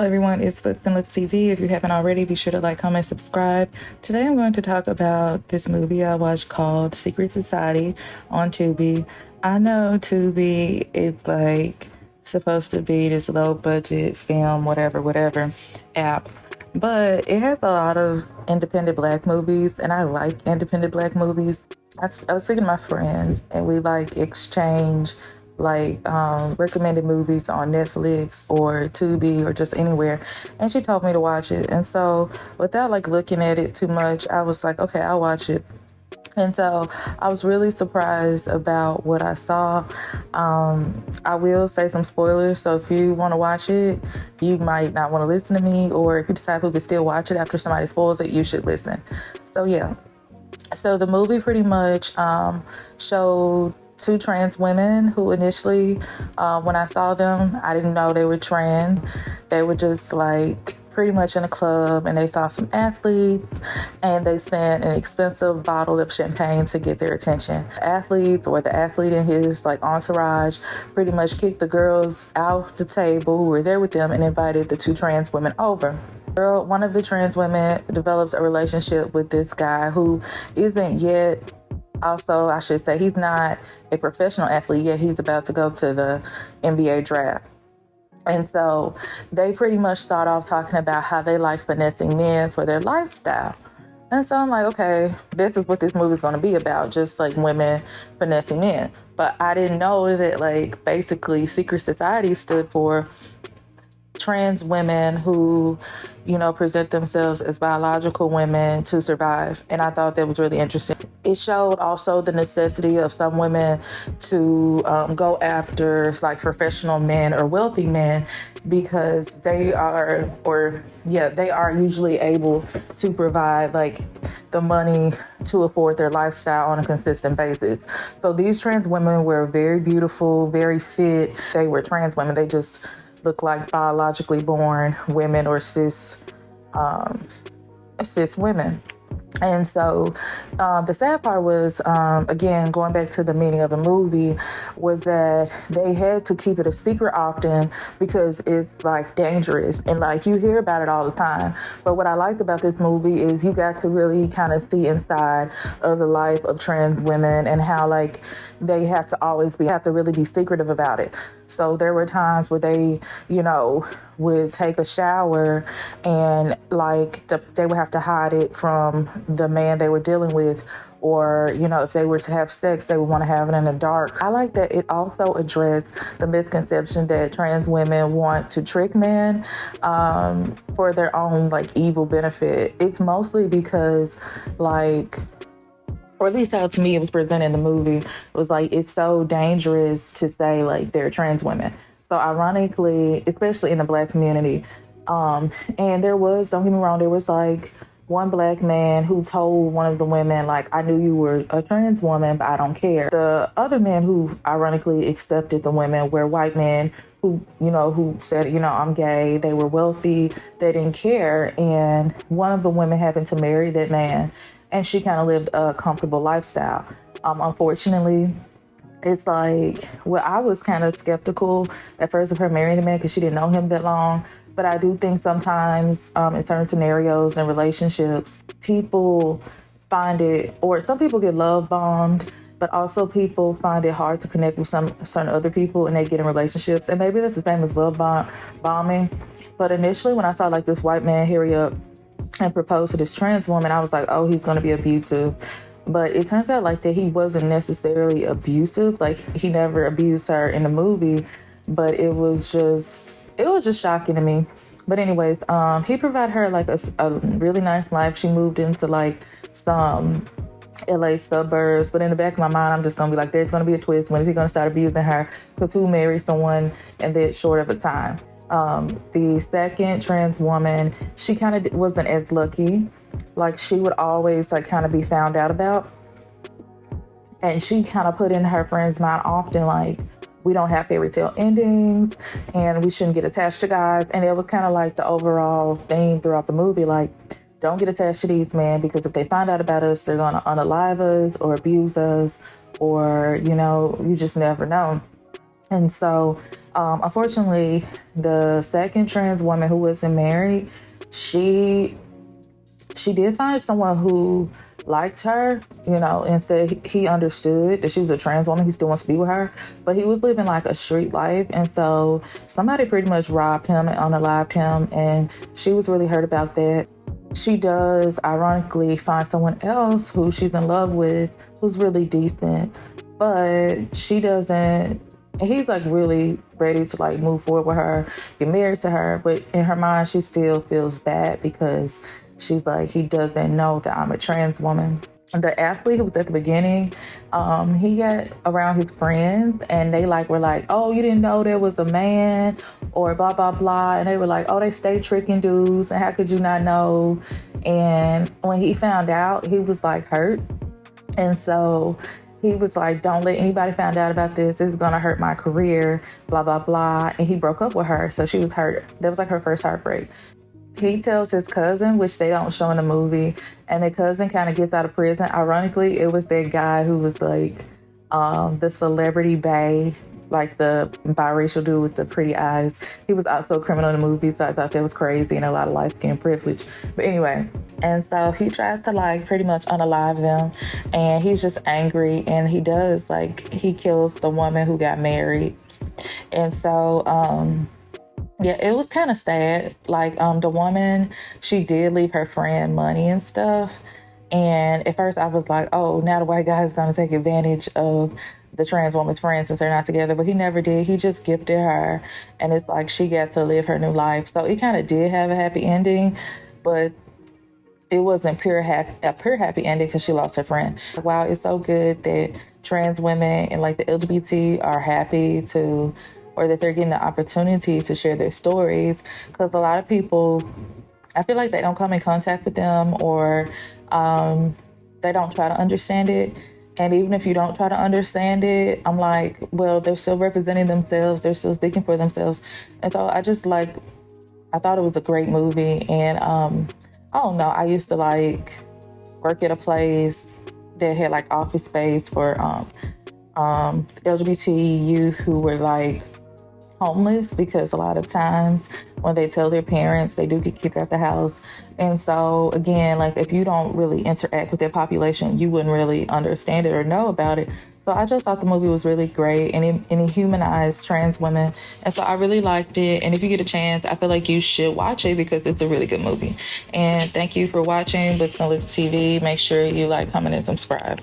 Hello everyone, it's Books&Looks TV. If you haven't already, be sure to like, comment, subscribe. Today I'm going to talk about this movie I watched called Secret Society on Tubi. I know Tubi is like supposed to be this low budget film, whatever app, but it has a lot of independent black movies and I like independent black movies. I was speaking to my friend and we like exchange recommended movies on Netflix or Tubi or just anywhere, and she told me to watch it. And so without like looking at it too much, I was like, okay, I'll watch it. And so I was really surprised about what I saw. I will say some spoilers, so if you want to watch it, you might not want to listen to me, or if you decide who can still watch it after somebody spoils it, you should listen. So yeah, so the movie pretty much showed two trans women who initially, when I saw them, I didn't know they were trans. They were just like pretty much in a club and they saw some athletes and they sent an expensive bottle of champagne to get their attention. Athletes, or the athlete and his like entourage, pretty much kicked the girls off the table who were there with them and invited the two trans women over. One of the trans women develops a relationship with this guy who isn't yet, also, I should say, he's not a professional athlete yet. He's about to go to the NBA draft. And so they pretty much start off talking about how they like finessing men for their lifestyle. And so I'm like, okay, this is what this movie is going to be about, just like women finessing men. But I didn't know that like basically Secret Society stood for trans women who, you know, present themselves as biological women to survive. And I thought that was really interesting. It showed also the necessity of some women to go after like professional men or wealthy men because they are usually able to provide like the money to afford their lifestyle on a consistent basis. So these trans women were very beautiful, very fit. They were trans women. They just look like biologically born women or cis women. And so the sad part was, again, going back to the meaning of the movie, was that they had to keep it a secret often because it's like dangerous and like you hear about it all the time. But what I liked about this movie is you got to really kind of see inside of the life of trans women and how like they have to really be secretive about it. So there were times where they, you know, would take a shower and like they would have to hide it from the man they were dealing with, or, you know, if they were to have sex, they would want to have it in the dark. I like that it also addressed the misconception that trans women want to trick men for their own like evil benefit. It's mostly because like, or at least how to me it was presented in the movie, it was like it's so dangerous to say like they're trans women. So ironically, especially in the black community, and there was, don't get me wrong, there was like one black man who told one of the women, like, I knew you were a trans woman, but I don't care. The other men who ironically accepted the women were white men who said, you know, I'm gay. They were wealthy. They didn't care. And one of the women happened to marry that man, and she kind of lived a comfortable lifestyle. Unfortunately, it's like, well, I was kind of skeptical at first of her marrying the man because she didn't know him that long. But I do think sometimes in certain scenarios and relationships, people find it, or some people get love bombed, but also people find it hard to connect with some certain other people and they get in relationships. And maybe that's the same as love bombing. But initially when I saw like this white man hurry up and propose to this trans woman, I was like, oh, he's going to be abusive. But it turns out like that he wasn't necessarily abusive. Like he never abused her in the movie, but it was just shocking to me. But anyways, he provided her like a really nice life. She moved into like some LA suburbs, but in the back of my mind, I'm just gonna be like, there's gonna be a twist. When is he gonna start abusing her? Because who married someone in that short of a time? The second trans woman, she kind of wasn't as lucky. Like she would always like kind of be found out about. And she kind of put in her friend's mind often like, we don't have fairy tale endings and we shouldn't get attached to guys. And it was kind of like the overall theme throughout the movie, like, don't get attached to these men because if they find out about us, they're going to unalive us or abuse us, or, you know, you just never know. And so, unfortunately, the second trans woman who wasn't married, she she did find someone who liked her, and said he understood that she was a trans woman. He still wants to be with her, but he was living like a street life. And so somebody pretty much robbed him and unalived him. And she was really hurt about that. She does, ironically, find someone else who she's in love with who's really decent, but she doesn't. He's like really ready to like move forward with her, get married to her, but in her mind, she still feels bad because she's like, he doesn't know that I'm a trans woman. The athlete who was at the beginning, he got around his friends and they like were like, oh, you didn't know there was a man or blah, blah, blah. And they were like, oh, they stay tricking dudes. And how could you not know? And when he found out, he was like hurt. And so he was like, don't let anybody find out about this. It's going to hurt my career, blah, blah, blah. And he broke up with her. So she was hurt. That was like her first heartbreak. He tells his cousin, which they don't show in the movie, and the cousin kind of gets out of prison. Ironically, it was that guy who was like the celebrity bae, like the biracial dude with the pretty eyes. He was also a criminal in the movie, so I thought that was crazy and a lot of light-skin privilege. But anyway, and so he tries to like pretty much unalive them, and he's just angry, and he does like he kills the woman who got married. And so yeah, it was kind of sad. Like, the woman, she did leave her friend money and stuff. And at first I was like, oh, now the white guy is going to take advantage of the trans woman's friend since they're not together. But he never did. He just gifted her. And it's like she got to live her new life. So it kind of did have a happy ending. But it wasn't a pure happy ending because she lost her friend. Wow, it's so good that trans women and like the LGBT are happy to, or that they're getting the opportunity to share their stories, because a lot of people, I feel like they don't come in contact with them, or they don't try to understand it. And even if you don't try to understand it, I'm like, well, they're still representing themselves. They're still speaking for themselves. And so I thought it was a great movie. And I don't know, I used to like work at a place that had like office space for LGBT youth who were like homeless, because a lot of times when they tell their parents, they do get kicked out the house. And so again, like if you don't really interact with their population, you wouldn't really understand it or know about it. So I just thought the movie was really great, and it humanized trans women. And so I really liked it. And if you get a chance, I feel like you should watch it because it's a really good movie. And thank you for watching Books and Looks TV. Make sure you like, comment, and subscribe.